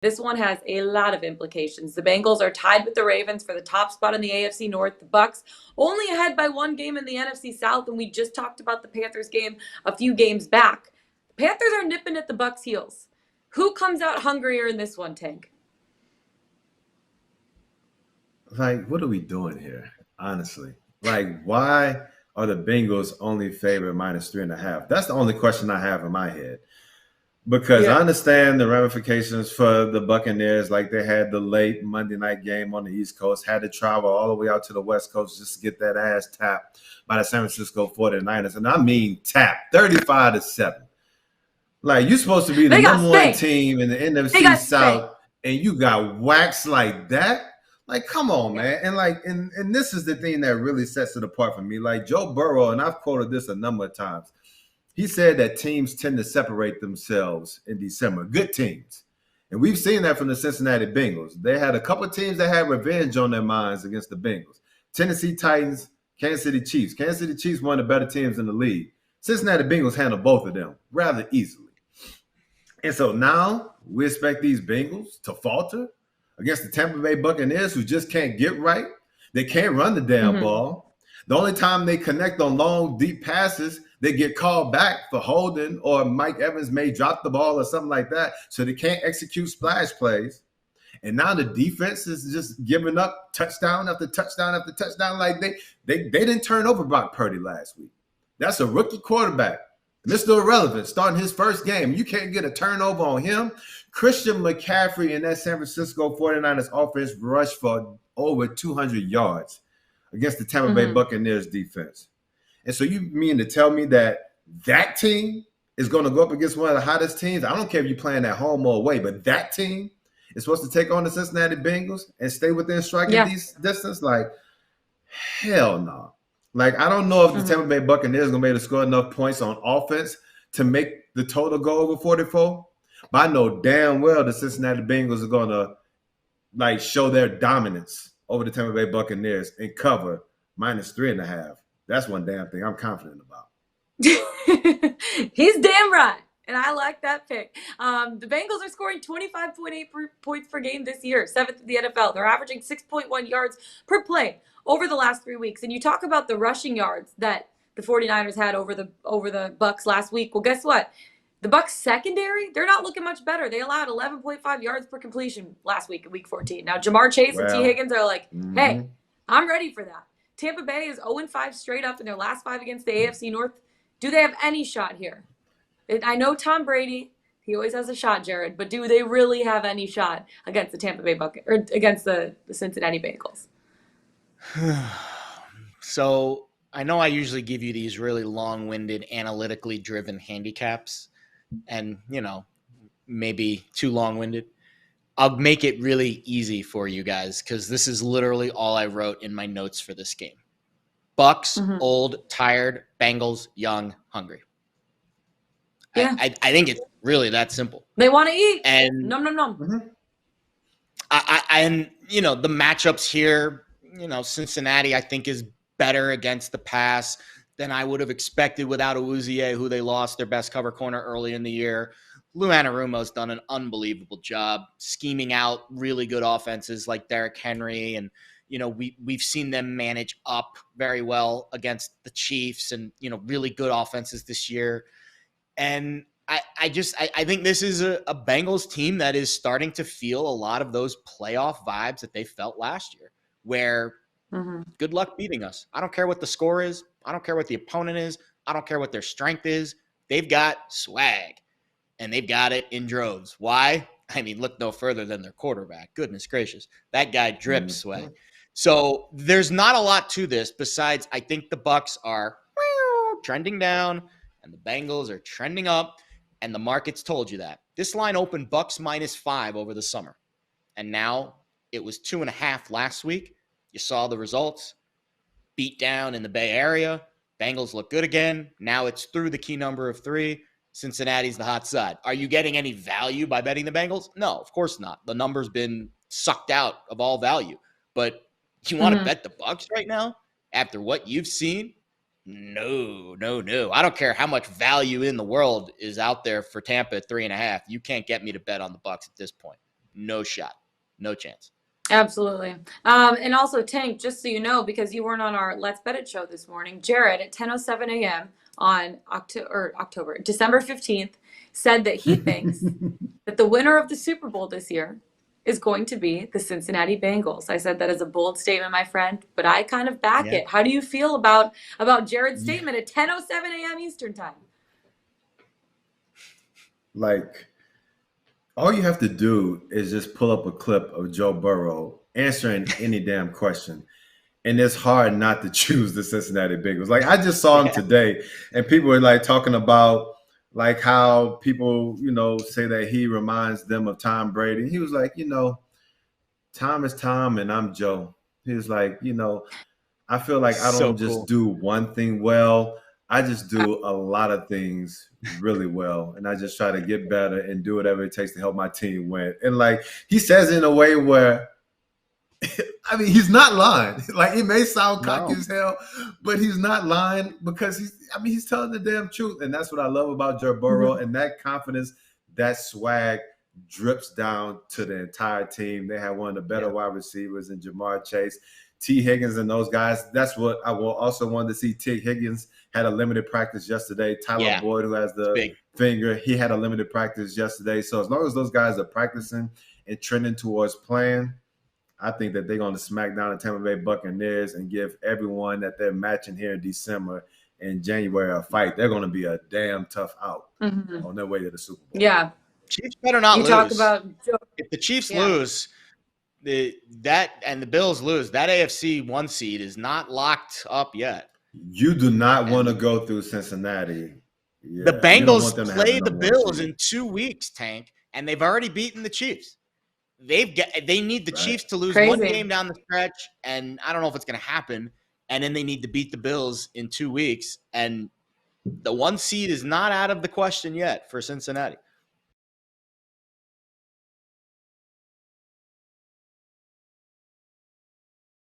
This one has a lot of implications. The Bengals are tied with the Ravens for the top spot in the AFC North. The Bucks only ahead by one game in the NFC South, and we just talked about the Panthers game a few games back. The Panthers are nipping at the Bucks' heels. Who comes out hungrier in this one, Tank? Like, what are we doing here? Honestly, like, why are the Bengals only favored -3.5? That's the only question I have in my head. Because I Yeah. understand the ramifications for the Buccaneers, like they had the late Monday night game on the East Coast, had to travel all the way out to the West Coast just to get that ass tapped by the San Francisco 49ers. And I mean tapped 35-7. Like, you're supposed to be the They got number one spanked. team in the They NFC got spanked. South, and you got waxed like that. Like, come on, Yeah. man. And like, and this is the thing that really sets it apart for me. Like Joe Burrow, and I've quoted this a number of times. He said that teams tend to separate themselves in December. Good teams. And we've seen that from the Cincinnati Bengals. They had a couple of teams that had revenge on their minds against the Bengals. Tennessee Titans, Kansas City Chiefs. Kansas City Chiefs, one of the better teams in the league. Cincinnati Bengals handled both of them rather easily. And so now we expect these Bengals to falter against the Tampa Bay Buccaneers, who just can't get right. They can't run the damn ball. The only time they connect on long, deep passes, they get called back for holding, or Mike Evans may drop the ball or something like that. So they can't execute splash plays. And now the defense is just giving up touchdown after touchdown after touchdown. Like they didn't turn over Brock Purdy last week. That's a rookie quarterback, Mr. Irrelevant, starting his first game. You can't get a turnover on him. Christian McCaffrey and that San Francisco 49ers offense rushed for over 200 yards against the Tampa Bay Buccaneers defense. And so you mean to tell me that that team is going to go up against one of the hottest teams? I don't care if you're playing at home or away, but that team is supposed to take on the Cincinnati Bengals and stay within striking distance? Like, hell no. Like, I don't know if the Tampa Bay Buccaneers are going to be able to score enough points on offense to make the total go over 44. But I know damn well the Cincinnati Bengals are going to, like, show their dominance over the Tampa Bay Buccaneers and cover -3.5. That's one damn thing I'm confident about. He's damn right. And I like that pick. The Bengals are scoring 25.8 points per game this year, 7th in the NFL. They're averaging 6.1 yards per play over the last 3 weeks. And you talk about the rushing yards that the 49ers had over the Bucks last week. Well, guess what? The Bucks secondary, they're not looking much better. They allowed 11.5 yards per completion last week in week 14. Now, Jamar Chase and T. Higgins are like, hey, I'm ready for that. Tampa Bay is 0-5 straight up in their last 5 against the AFC North. Do they have any shot here? I know Tom Brady, he always has a shot, Jared, but do they really have any shot against the Tampa Bay or against the Cincinnati Bengals? So I know I usually give you these really long-winded, analytically driven handicaps, and, maybe too long-winded. I'll make it really easy for you guys because this is literally all I wrote in my notes for this game. Bucks, old, tired, Bengals, young, hungry. Yeah. I think it's really that simple. They want to eat. And nom, nom, nom. And the matchups here, Cincinnati, I think, is better against the pass than I would have expected without Awuzie, who they lost their best cover corner early in the year. Lou Anarumo's done an unbelievable job scheming out really good offenses like Derrick Henry. And, we've seen them manage up very well against the Chiefs and, really good offenses this year. And I think this is a Bengals team that is starting to feel a lot of those playoff vibes that they felt last year, where good luck beating us. I don't care what the score is. I don't care what the opponent is. I don't care what their strength is. They've got swag, and they've got it in droves. Why? I mean, look no further than their quarterback. Goodness gracious. That guy drips swag. So there's not a lot to this besides I think the Bucks are trending down, and the Bengals are trending up, and the market's told you that. This line opened Bucks -5 over the summer, and now it was 2.5 last week. You saw the results. Beat down in the Bay Area. Bengals look good again. Now it's through the key number of 3. Cincinnati's the hot side. Are you getting any value by betting the Bengals? No, of course not. The number's been sucked out of all value. But you want to bet the Bucks right now after what you've seen? No. I don't care how much value in the world is out there for Tampa at 3.5. You can't get me to bet on the Bucks at this point. no shot, no chance. Absolutely. And also, Tank, just so you know, because you weren't on our Let's Bet It show this morning, Jared at 10:07 a.m. on December 15th said that he thinks that the winner of the Super Bowl this year is going to be the Cincinnati Bengals. I said that as a bold statement, my friend, but I kind of back Yeah. it. How do you feel about Jared's statement at 10:07 a.m. Eastern time? Like, all you have to do is just pull up a clip of Joe Burrow answering any damn question. And it's hard not to choose the Cincinnati Bengals. Like, I just saw him today, and people were like talking about like how people, say that he reminds them of Tom Brady. He was like, Tom is Tom and I'm Joe. He was like, I feel like I So don't just cool. do one thing well. I just do a lot of things really well. And I just try to get better and do whatever it takes to help my team win. And like he says it in a way where, I mean, he's not lying. Like, it may sound cocky as hell, but he's not lying because he's telling the damn truth. And that's what I love about Joe Burrow. And that confidence, that swag drips down to the entire team. They have one of the better wide receivers in Jamar Chase. T. Higgins and those guys. That's what I will also wanted to see. T. Higgins had a limited practice yesterday. Tyler Boyd, who has the finger, he had a limited practice yesterday. So as long as those guys are practicing and trending towards playing, I think that they're going to smack down the Tampa Bay Buccaneers and give everyone that they're matching here in December and January a fight. They're going to be a damn tough out on their way to the Super Bowl. Yeah. Chiefs better not lose. Talk about if the Chiefs lose, the Bills lose, that AFC 1 seed is not locked up yet. You do not want to go through Cincinnati. Yeah, the Bengals play the Bills in 2 weeks, Tank, and they've already beaten the Chiefs. They need the Chiefs to lose one game down the stretch, and I don't know if it's going to happen. And then they need to beat the Bills in 2 weeks, and the 1 seed is not out of the question yet for Cincinnati.